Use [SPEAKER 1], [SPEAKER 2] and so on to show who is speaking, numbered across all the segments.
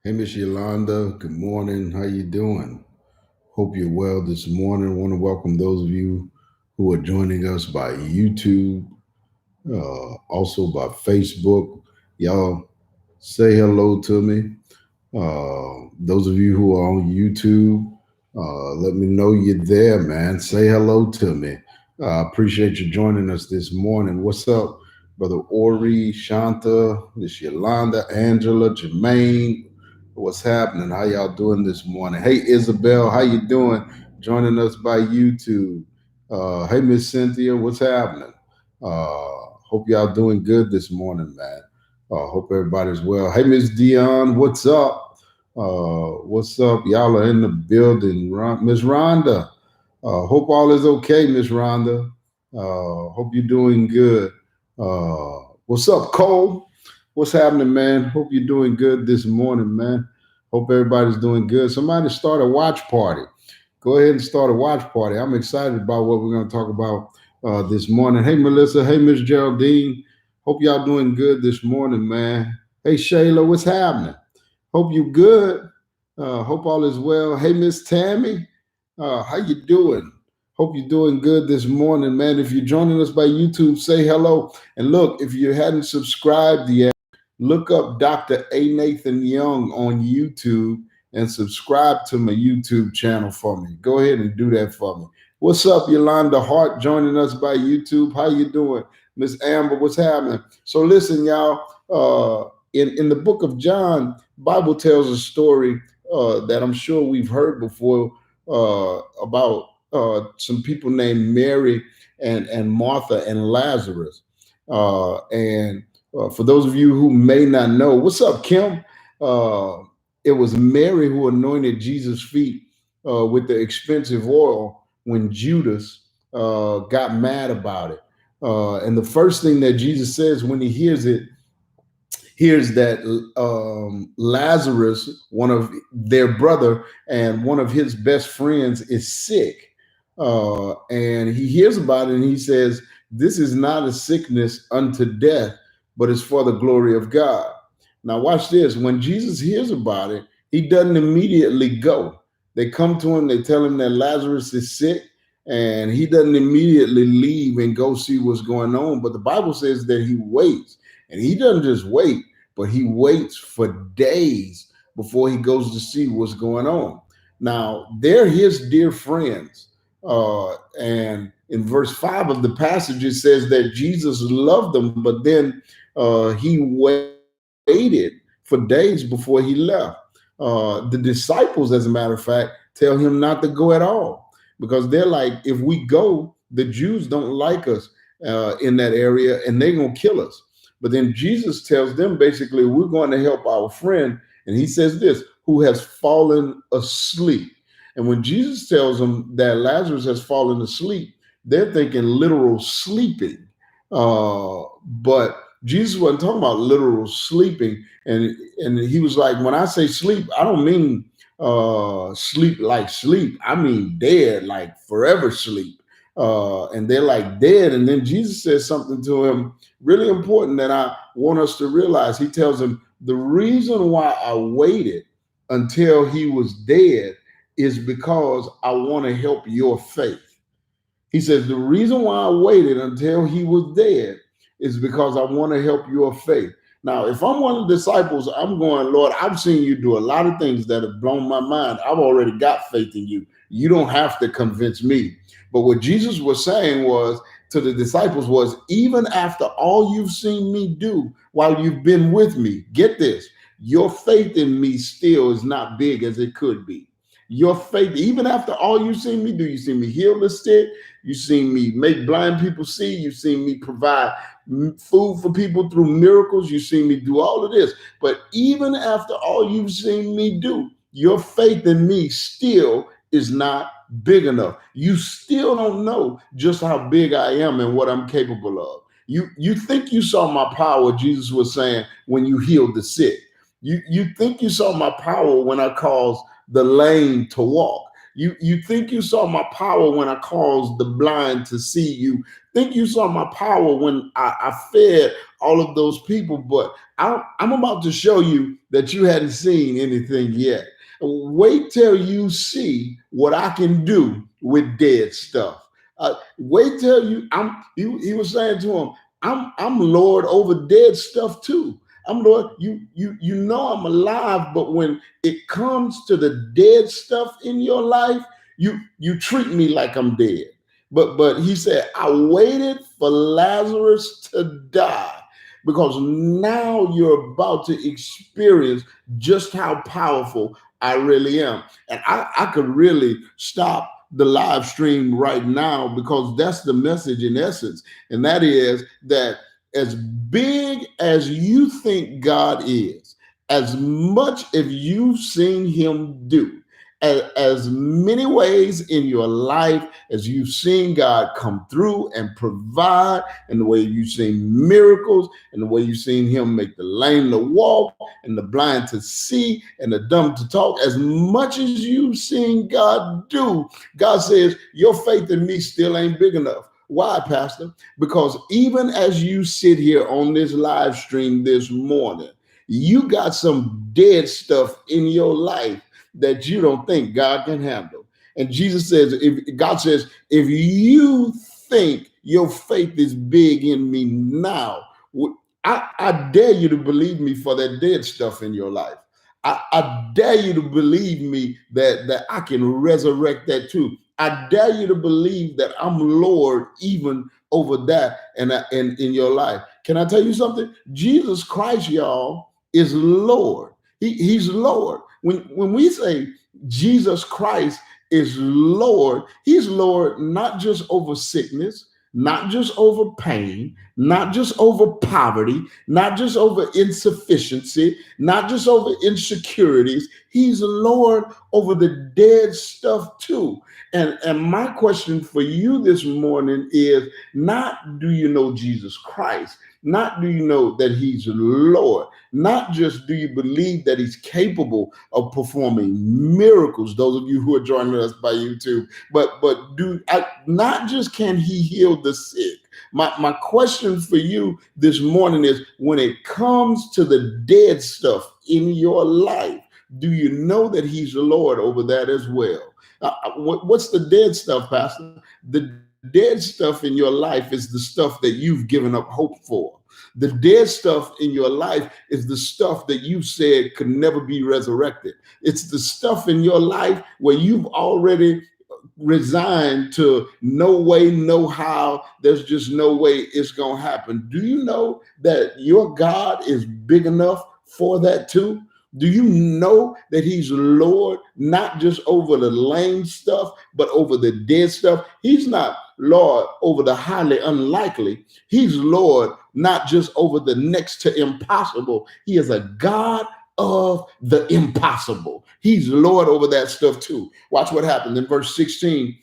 [SPEAKER 1] Hey, Miss Yolanda. Good morning. How you doing? Hope you're well this morning. Want to welcome those of you who are joining us by YouTube, also by Facebook. Y'all say hello to me. Those of you who are on YouTube, let me know you're there, man. Say hello to me. I appreciate you joining us this morning. What's up, Brother Ori, Shanta, Miss Yolanda, Angela, Jermaine? What's happening? How y'all doing this morning? Hey, Isabel, how you doing? Joining us by YouTube. Hey, Miss Cynthia, what's happening? Hope y'all doing good this morning, man. Hope everybody's well. Hey, Miss Dion, what's up? What's up? Y'all are in the building. Miss Rhonda, hope all is okay, Miss Rhonda. Hope you're doing good. What's up, Cole? What's happening, man? Hope you're doing good this morning, man. Hope everybody's doing good. Somebody start a watch party. Go ahead and start a watch party. I'm excited about what we're going to talk about this morning. Hey, Melissa. Hey, Miss Geraldine. Hope y'all doing good this morning, man. Hey, Shayla, what's happening? Hope you good. Hope all is well. Hey, Miss Tammy, how you doing? Hope you're doing good this morning, man. If you're joining us by YouTube, say hello. And look, if you hadn't subscribed yet, look up Dr. A. Nathan Young on YouTube and subscribe to my YouTube channel for me. Go ahead and do that for me. What's up, Yolanda Hart, joining us by YouTube? How you doing? Miss Amber, what's happening? So listen, y'all, in the book of John, Bible tells a story that I'm sure we've heard before about some people named Mary and Martha and Lazarus. And For those of you who may not know, what's up, Kim? It was Mary who anointed Jesus' feet with the expensive oil when Judas got mad about it. And the first thing that Jesus says when he hears that Lazarus, one of their brother and one of his best friends, is sick. And he hears about it and he says, "This is not a sickness unto death, but it's for the glory of God." Now, watch this. When Jesus hears about it, he doesn't immediately go. They come to him, they tell him that Lazarus is sick, and he doesn't immediately leave and go see what's going on. But the Bible says that he waits, and he doesn't just wait, but he waits for days before he goes to see what's going on. Now, they're his dear friends. And in verse 5 of the passage, it says that Jesus loved them, but then he waited for days before he left. The disciples, as a matter of fact, tell him not to go at all because they're like, if we go, the Jews don't like us in that area and they're going to kill us. But then Jesus tells them basically, we're going to help our friend. And he says this, who has fallen asleep. And when Jesus tells them that Lazarus has fallen asleep, they're thinking literal sleeping. But Jesus wasn't talking about literal sleeping. And he was like, when I say sleep, I don't mean sleep like sleep. I mean dead, like forever sleep. And they're like dead. And then Jesus says something to him really important that I want us to realize. He tells him, the reason why I waited until he was dead is because I want to help your faith. He says, the reason why I waited until he was dead is because I want to help your faith. Now, if I'm one of the disciples, I'm going, Lord, I've seen you do a lot of things that have blown my mind. I've already got faith in you. You don't have to convince me. But what Jesus was saying was to the disciples was, even after all you've seen me do while you've been with me, get this, your faith in me still is not big as it could be. Your faith, even after all you've seen me do, you've seen me heal the sick, you've seen me make blind people see, you've seen me provide food for people through miracles, you've seen me do all of this. But even after all you've seen me do, your faith in me still is not big enough. You still don't know just how big I am and what I'm capable of. You think you saw my power, Jesus was saying, when you healed the sick. You think you saw my power when I caused the lame to walk. You think you saw my power when I caused the blind to see. You think you saw my power when I fed all of those people, but I'm about to show you that you hadn't seen anything yet. Wait till you see what I can do with dead stuff. Wait till you. He was saying to him, I'm Lord over dead stuff too. I'm Lord. You know I'm alive, but when it comes to the dead stuff in your life, you treat me like I'm dead. But he said, I waited for Lazarus to die because now you're about to experience just how powerful I really am. And I could really stop the live stream right now because that's the message in essence. And that is that as big as you think God is, as much as you've seen him do, as many ways in your life as you've seen God come through and provide, and the way you've seen miracles, and the way you've seen him make the lame to walk, and the blind to see, and the dumb to talk, as much as you've seen God do, God says, your faith in me still ain't big enough. Why, Pastor? Because even as you sit here on this live stream this morning, you got some dead stuff in your life that you don't think God can handle. And Jesus says, God says, if you think your faith is big in me now, I dare you to believe me for that dead stuff in your life. I dare you to believe me that I can resurrect that too. I dare you to believe that I'm Lord even over that and in your life. Can I tell you something? Jesus Christ, y'all, is Lord. He's Lord. When we say Jesus Christ is Lord, he's Lord not just over sickness, not just over pain, not just over poverty, not just over insufficiency, not just over insecurities. He's Lord over the dead stuff too. And my question for you this morning is not do you know Jesus Christ? Not do you know that he's Lord? Not just do you believe that he's capable of performing miracles, those of you who are joining us by YouTube, but not just can he heal the sick. My question for you this morning is when it comes to the dead stuff in your life, do you know that he's the Lord over that as well? What's the dead stuff, Pastor? The dead stuff in your life is the stuff that you've given up hope for. The dead stuff in your life is the stuff that you said could never be resurrected. It's the stuff in your life where you've already resigned to no way, no how. There's just no way it's going to happen. Do you know that your God is big enough for that too? Do you know that he's Lord, not just over the lame stuff, but over the dead stuff? He's not Lord over the highly unlikely. He's Lord not just over the next to impossible. He is a God of the impossible. He's Lord over that stuff too. Watch what happens in verse 16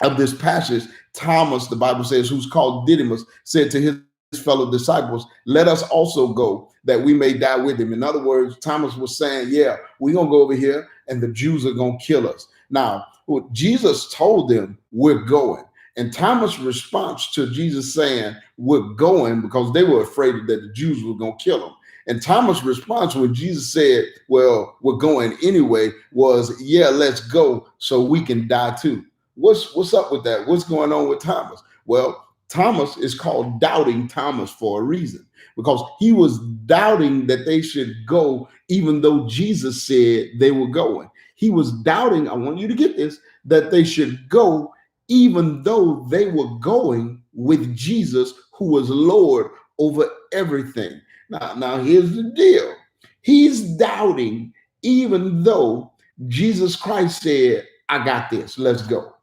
[SPEAKER 1] of this passage. Thomas, the Bible says, who's called Didymus, said to his fellow disciples, let us also go that we may die with him. In other words, Thomas was saying, yeah, we're going to go over here and the Jews are going to kill us. Now, Jesus told them, we're going. And Thomas' response to Jesus saying, we're going, because they were afraid that the Jews were going to kill him. And Thomas' response when Jesus said, well, we're going anyway, was, yeah, let's go so we can die too. What's up with that? What's going on with Thomas? Well, Thomas is called Doubting Thomas for a reason, because he was doubting that they should go even though Jesus said they were going. He was doubting, I want you to get this, that they should go even though they were going with Jesus, who was Lord over everything. Now here's the deal. He's doubting even though Jesus Christ said, I got this, let's go.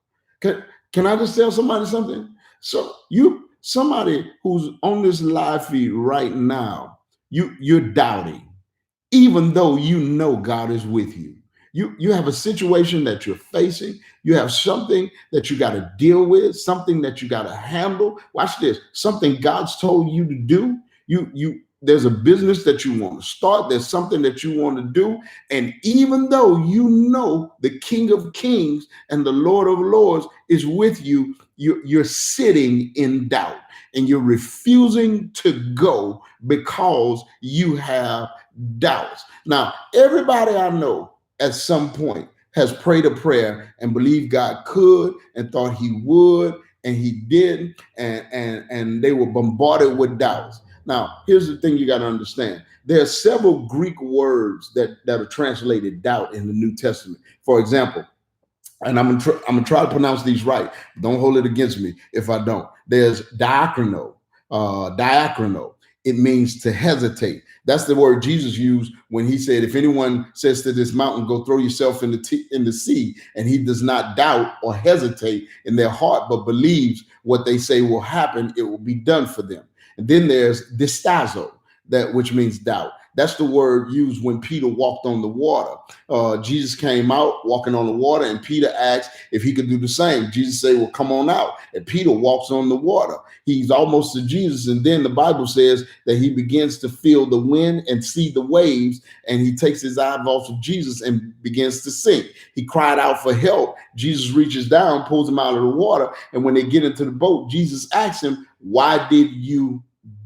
[SPEAKER 1] Can I just tell somebody something? So somebody who's on this live feed right now, you're doubting, even though you know God is with you. You have a situation that you're facing. You have something that you got to deal with, something that you got to handle. Watch this, something God's told you to do. there's a business that you want to start, there's something that you want to do, and even though you know the King of Kings and the Lord of Lords is with you, you're sitting in doubt and you're refusing to go because you have doubts. Now, everybody I know at some point has prayed a prayer and believed God could and thought he would, and he didn't, and they were bombarded with doubts. Now, here's the thing you got to understand. There are several Greek words that are translated doubt in the New Testament. For example, and I'm gonna try to pronounce these right. Don't hold it against me if I don't. There's diakono. Diakono. It means to hesitate. That's the word Jesus used when he said, if anyone says to this mountain, go throw yourself in the sea, and he does not doubt or hesitate in their heart, but believes what they say will happen, it will be done for them. And then there's distazo, that which means doubt. That's the word used when Peter walked on the water. Jesus came out walking on the water, and Peter asked if he could do the same. Jesus said, well, come on out. And Peter walks on the water. He's almost to Jesus. And then the Bible says that he begins to feel the wind and see the waves, and he takes his eyes off of Jesus and begins to sink. He cried out for help. Jesus reaches down, pulls him out of the water. And when they get into the boat, Jesus asks him, why did you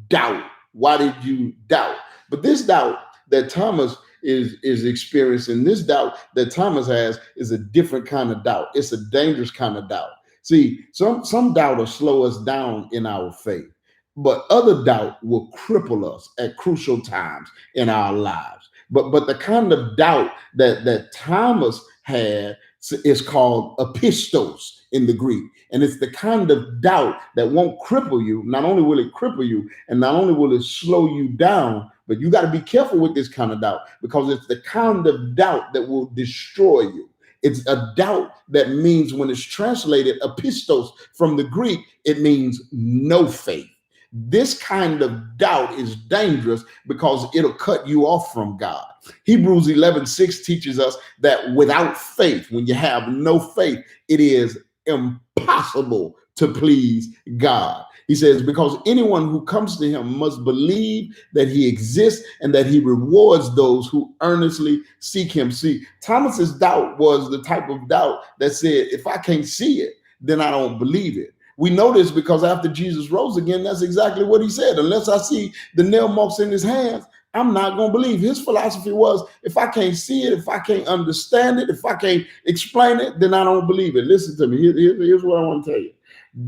[SPEAKER 1] doubt? Why did you doubt? But this doubt that Thomas is experiencing, this doubt that Thomas has, is a different kind of doubt. It's a dangerous kind of doubt. See, some doubt will slow us down in our faith, but other doubt will cripple us at crucial times in our lives. But the kind of doubt that Thomas had is called apistos in the Greek. And it's the kind of doubt that won't cripple you. Not only will it cripple you, and not only will it slow you down, but you got to be careful with this kind of doubt, because it's the kind of doubt that will destroy you. It's a doubt that means, when it's translated apistos from the Greek, it means no faith. This kind of doubt is dangerous because it'll cut you off from God. Hebrews 11:6 teaches us that without faith, when you have no faith, it is impossible to please God. He says, because anyone who comes to him must believe that he exists and that he rewards those who earnestly seek him. See, Thomas's doubt was the type of doubt that said, if I can't see it, then I don't believe it. We know this because after Jesus rose again, that's exactly what he said. Unless I see the nail marks in his hands, I'm not going to believe. His philosophy was, if I can't see it, if I can't understand it, if I can't explain it, then I don't believe it. Listen to me. Here's what I want to tell you.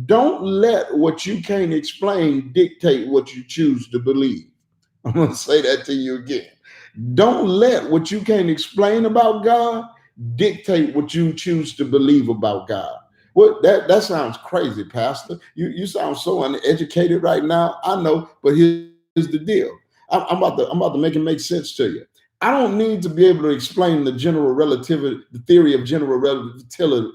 [SPEAKER 1] Don't let what you can't explain dictate what you choose to believe. I'm going to say that to you again. Don't let what you can't explain about God dictate what you choose to believe about God. Well, that sounds crazy, Pastor. You sound so uneducated right now. I know, but here's the deal. I'm about to make it make sense to you. I don't need to be able to explain the general relativity, the theory of general relativity.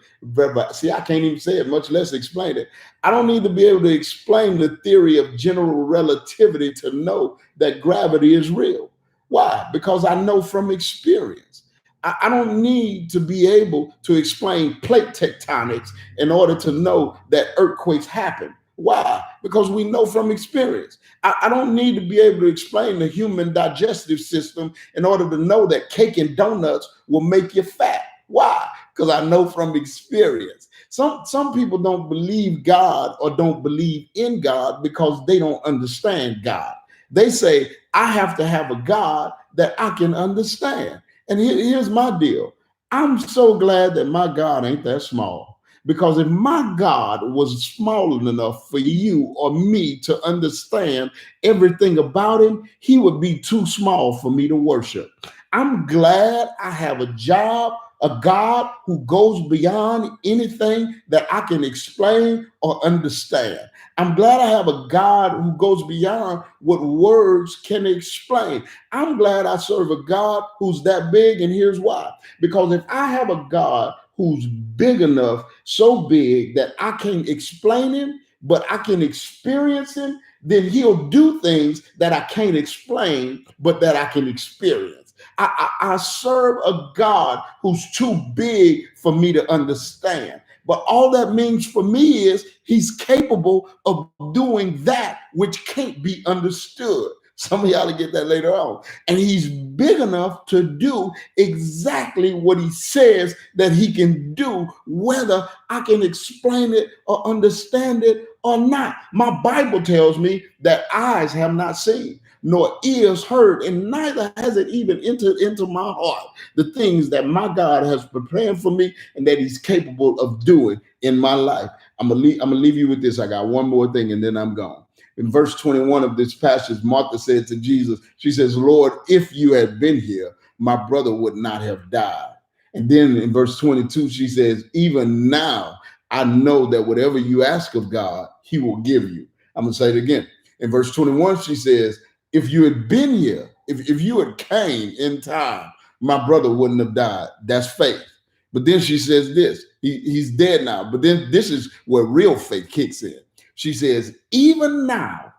[SPEAKER 1] See, I can't even say it, much less explain it. I don't need to be able to explain the theory of general relativity to know that gravity is real. Why? Because I know from experience. I don't need to be able to explain plate tectonics in order to know that earthquakes happen. Why? Because we know from experience. I don't need to be able to explain the human digestive system in order to know that cake and donuts will make you fat. Why? Because I know from experience. Some people don't believe God or don't believe in God because they don't understand God. They say, I have to have a God that I can understand. And here's my deal. I'm so glad that my God ain't that small. Because if my God was small enough for you or me to understand everything about him, he would be too small for me to worship. I'm glad I have a job, a God who goes beyond anything that I can explain or understand. I'm glad I have a God who goes beyond what words can explain. I'm glad I serve a God who's that big, and here's why. Because if I have a God who's big enough, so big that I can't explain him, but I can experience him, then he'll do things that I can't explain, but that I can experience. I serve a God who's too big for me to understand. But all that means for me is he's capable of doing that which can't be understood. Some of y'all will get that later on. And he's big enough to do exactly what he says that he can do, whether I can explain it or understand it or not. My Bible tells me that eyes have not seen, nor ears heard, and neither has it even entered into my heart the things that my God has prepared for me and that he's capable of doing in my life. I'm gonna leave you with this. I got one more thing and then I'm gone. In verse 21 of this passage, Martha said to Jesus, she says, Lord, if you had been here, my brother would not have died. And then in verse 22, she says, even now, I know that whatever you ask of God, he will give you. I'm going to say it again. In verse 21, she says, if you had been here, if you had came in time, my brother wouldn't have died. That's faith. But then she says this, he's dead now. But then this is where real faith kicks in. She says, even now,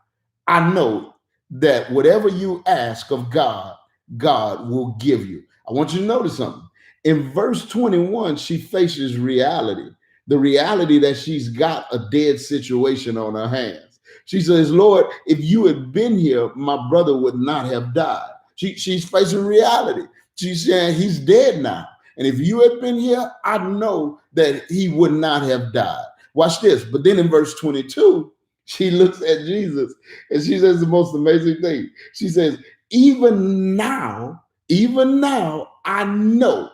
[SPEAKER 1] I know that whatever you ask of God, God will give you. I want you to notice something. In verse 21, she faces reality, the reality that she's got a dead situation on her hands. She says, Lord, if you had been here, my brother would not have died. She's facing reality. She's saying he's dead now. And if you had been here, I know that he would not have died. Watch this. But then in verse 22, she looks at Jesus and she says the most amazing thing. She says, even now, I know.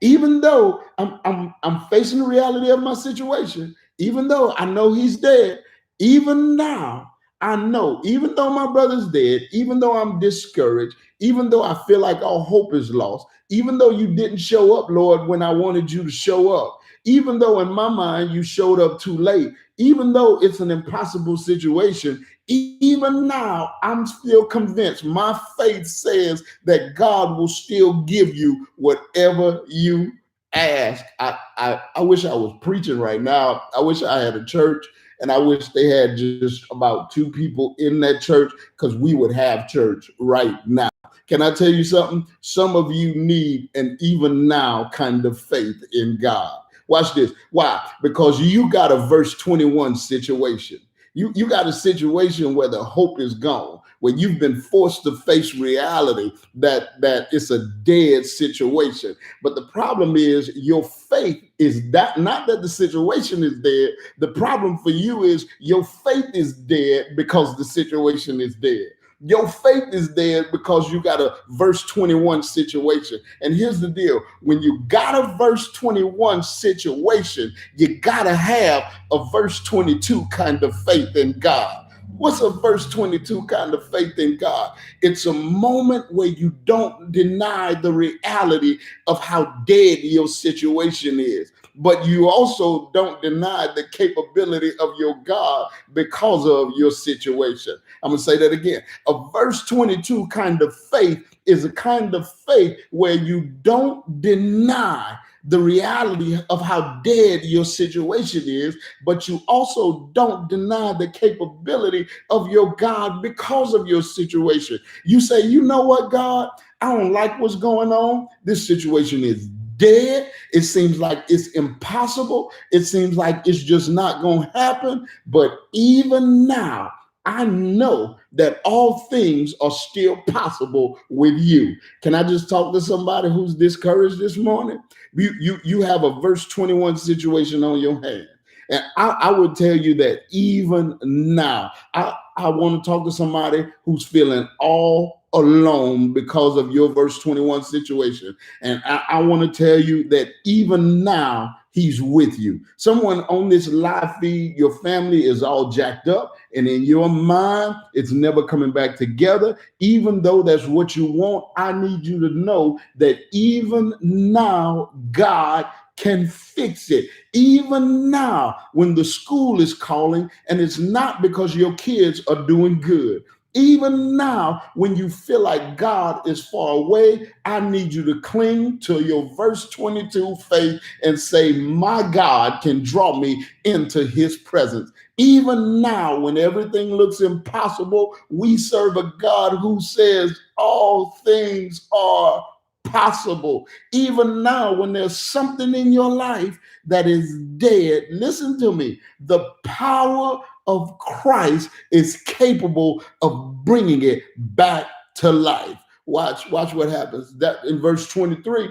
[SPEAKER 1] Even though I'm facing the reality of my situation, even though I know he's dead, even now, I know, even though my brother's dead, even though I'm discouraged, even though I feel like all hope is lost, even though you didn't show up, Lord, when I wanted you to show up, even though in my mind you showed up too late, even though it's an impossible situation, even now I'm still convinced. My faith says that God will still give you whatever you ask. I wish I was preaching right now. I wish I had a church and I wish they had just about 2 people in that church, because we would have church right now. Can I tell you something? Some of you need an even now kind of faith in God. Watch this. Why? Because you got a verse 21 situation. You got a situation where the hope is gone, where you've been forced to face reality that it's a dead situation. But the problem is your faith is that not that the situation is dead. The problem for you is your faith is dead because the situation is dead. Your faith is dead because you got a verse 21 situation. And here's the deal. When you got a verse 21 situation, you got to have a verse 22 kind of faith in God. What's a verse 22 kind of faith in God? It's a moment where you don't deny the reality of how dead your situation is, but you also don't deny the capability of your God because of your situation. I'm going to say that again. A verse 22 kind of faith is a kind of faith where you don't deny the reality of how dead your situation is, but you also don't deny the capability of your God because of your situation. You say, you know what, God? I don't like what's going on. This situation is dead. It seems like it's impossible. It seems like it's just not going to happen. But even now, I know that all things are still possible with you. Can I just talk to somebody who's discouraged this morning? You have a verse 21 situation on your hand. And I would tell you that even now, I want to talk to somebody who's feeling all alone because of your verse 21 situation. And I want to tell you that even now, he's with you. Someone on this live feed, your family is all jacked up, and in your mind, it's never coming back together. Even though that's what you want, I need you to know that even now, God can fix it. Even now, when the school is calling, and it's not because your kids are doing good. Even now, when you feel like God is far away, I need you to cling to your verse 22 faith and say, my God can draw me into his presence. Even now, when everything looks impossible, we serve a God who says all things are possible. Even now, when there's something in your life that is dead, listen to me. The power of Christ is capable of bringing it back to life. Watch what happens. That in verse 23,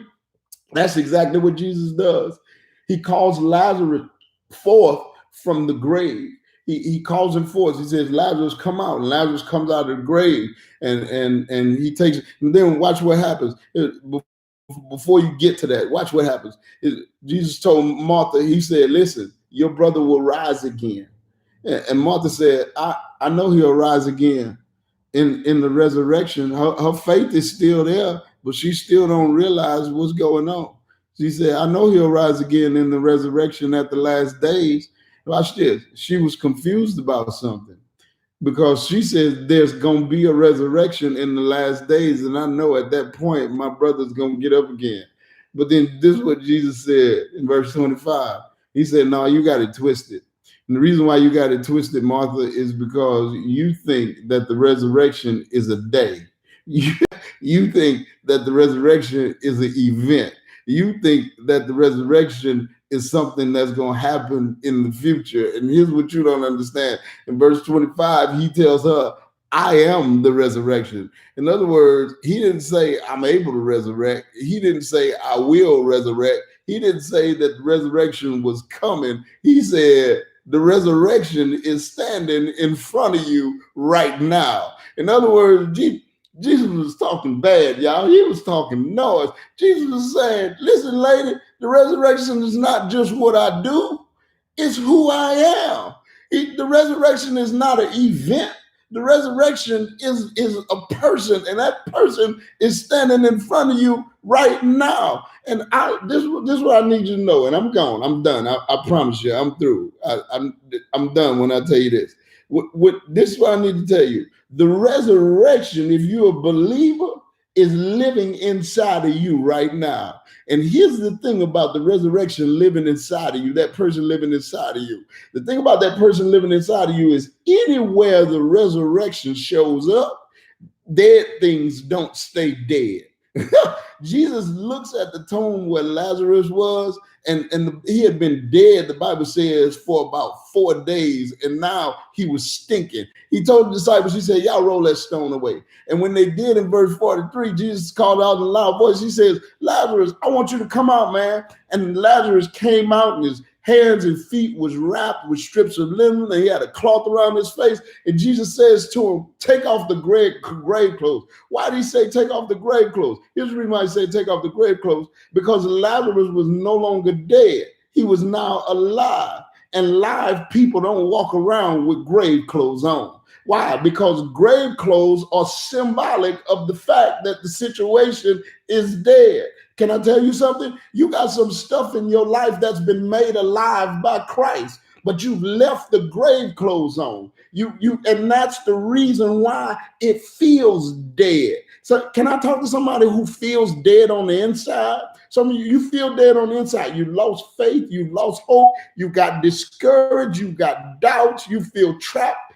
[SPEAKER 1] that's exactly what Jesus does. He calls Lazarus forth from the grave. He calls him forth. He says, Lazarus, come out. And Lazarus comes out of the grave, and he takes. And then watch what happens. Before you get to that, watch what happens. Jesus told Martha, he said, listen, your brother will rise again. And Martha said, I know he'll rise again in the resurrection. Her faith is still there, but she still don't realize what's going on. She said, I know he'll rise again in the resurrection at the last days. Watch this. She was confused about something, because she says there's going to be a resurrection in the last days. And I know at that point, my brother's going to get up again. But then this is what Jesus said in verse 25. He said, no, you got it twisted. And the reason why you got it twisted, Martha, is because you think that the resurrection is a day. You think that the resurrection is an event. You think that the resurrection is something that's going to happen in the future. And here's what you don't understand. In verse 25, he tells her, I am the resurrection. In other words, he didn't say I'm able to resurrect. He didn't say I will resurrect. He didn't say that the resurrection was coming. He said the resurrection is standing in front of you right now. In other words, Jesus was talking bad, y'all. He was talking noise. Jesus was saying, listen, lady, the resurrection is not just what I do, it's who I am. The resurrection is not an event. The resurrection is a person, and that person is standing in front of you right now. And this is what I need you to know, and I'm gone. I'm done. I promise you, I'm through. I'm done when I tell you this. This is what I need to tell you. The resurrection, if you're a believer, is living inside of you right now. And here's the thing about the resurrection living inside of you, that person living inside of you. The thing about that person living inside of you is anywhere the resurrection shows up, dead things don't stay dead. Jesus looks at the tomb where Lazarus was, and he had been dead, the Bible says, for about 4 days, and now he was stinking. He told the disciples, he said, y'all roll that stone away. And when they did, in verse 43, Jesus called out in a loud voice. He says, Lazarus, I want you to come out, man. And Lazarus came out, and his hands and feet was wrapped with strips of linen, and he had a cloth around his face. And Jesus says to him, take off the grave clothes. Why did he say take off the grave clothes? Here's the reason why he said take off the grave clothes, because Lazarus was no longer dead. He was now alive. And live people don't walk around with grave clothes on. Why? Because grave clothes are symbolic of the fact that the situation is dead. Can I tell you something? You got some stuff in your life that's been made alive by Christ, but you've left the grave clothes on. And that's the reason why it feels dead. So can I talk to somebody who feels dead on the inside? Some of you feel dead on the inside. You lost faith, you lost hope, you got discouraged, you got doubts, you feel trapped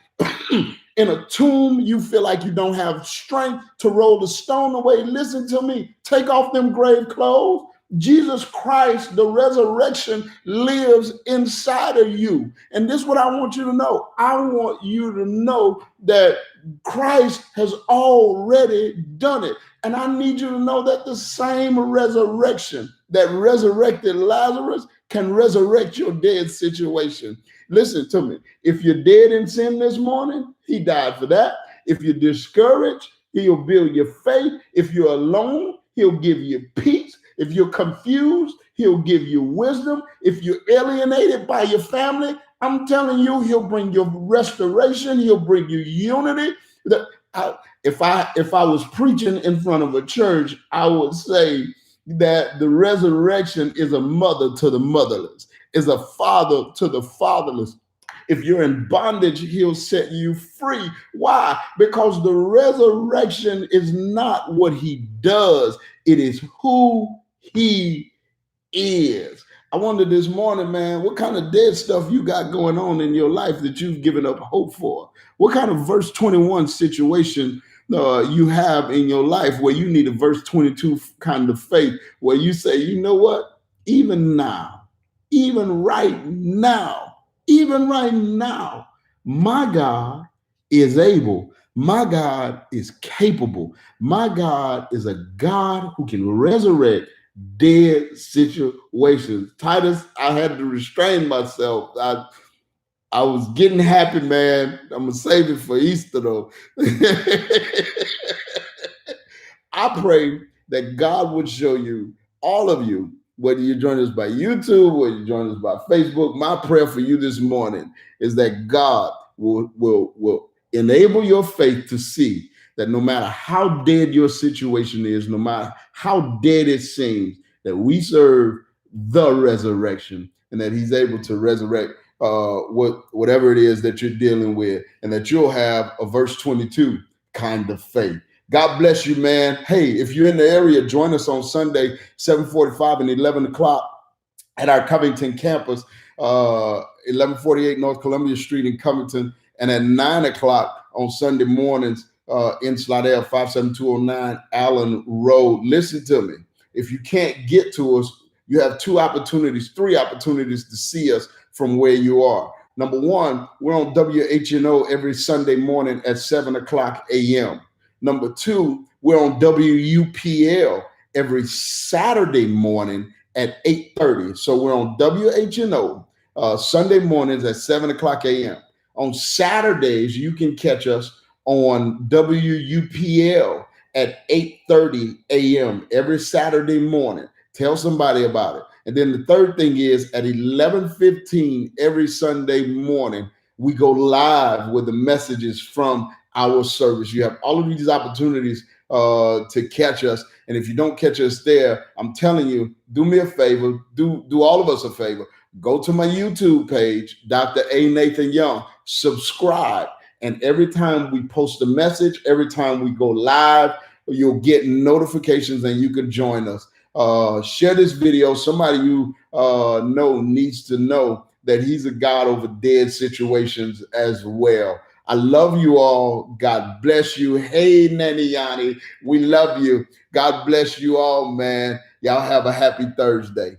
[SPEAKER 1] in a tomb. You feel like you don't have strength to roll the stone away. Listen to me. Take off them grave clothes. Jesus Christ, the resurrection, lives inside of you. And this is what I want you to know. I want you to know that Christ has already done it. And I need you to know that the same resurrection that resurrected Lazarus can resurrect your dead situation. Listen to me. If you're dead in sin this morning, he died for that. If you're discouraged, he'll build your faith. If you're alone, he'll give you peace. If you're confused, he'll give you wisdom. If you're alienated by your family, I'm telling you, he'll bring you restoration. He'll bring you unity. If I was preaching in front of a church, I would say that the resurrection is a mother to the motherless, is a father to the fatherless. If you're in bondage, he'll set you free. Why? Because the resurrection is not what he does. It is who he is. I wonder this morning, man, what kind of dead stuff you got going on in your life that you've given up hope for? What kind of verse 21 situation you have in your life where you need a verse 22 kind of faith, where you say, you know what? Even now, even right now, My God is able. My God is capable. My God is a God who can resurrect dead situations. Titus, I had to restrain myself. I was getting happy, man. I'm gonna save it for Easter though. I pray that God would show you, all of you, whether you join us by YouTube or you join us by Facebook. My prayer for you this morning is that God will enable your faith to see that no matter how dead your situation is, no matter how dead it seems, that we serve the resurrection and that He's able to resurrect whatever it is that you're dealing with, and that you'll have a verse 22 kind of faith. God bless you, man. Hey, if you're in the area, join us on Sunday, 7:45 and 11 o'clock at our Covington campus, 1148 North Columbia Street in Covington, and at 9 o'clock on Sunday mornings in Slidell, 57209 Allen Road. Listen to me. If you can't get to us, you have three opportunities to see us from where you are. Number one, we're on WHNO every Sunday morning at 7 o'clock a.m. Number two, we're on WUPL every Saturday morning at 8:30. So we're on WHNO Sunday mornings at 7 o'clock a.m. On Saturdays, you can catch us on WUPL at 8:30 a.m. every Saturday morning. Tell somebody about it. And then the third thing is at 11:15 every Sunday morning, we go live with the messages from our service. You have all of these opportunities to catch us. And if you don't catch us there, I'm telling you, do me a favor, do all of us a favor. Go to my YouTube page, Dr. A. Nathan Young, subscribe. And every time we post a message, every time we go live, you'll get notifications and you can join us. Share this video. Somebody you know needs to know that He's a God over dead situations as well. I love you all. God bless you. Hey, Nanny Yanni, we love you. God bless you all, man. Y'all have a happy Thursday.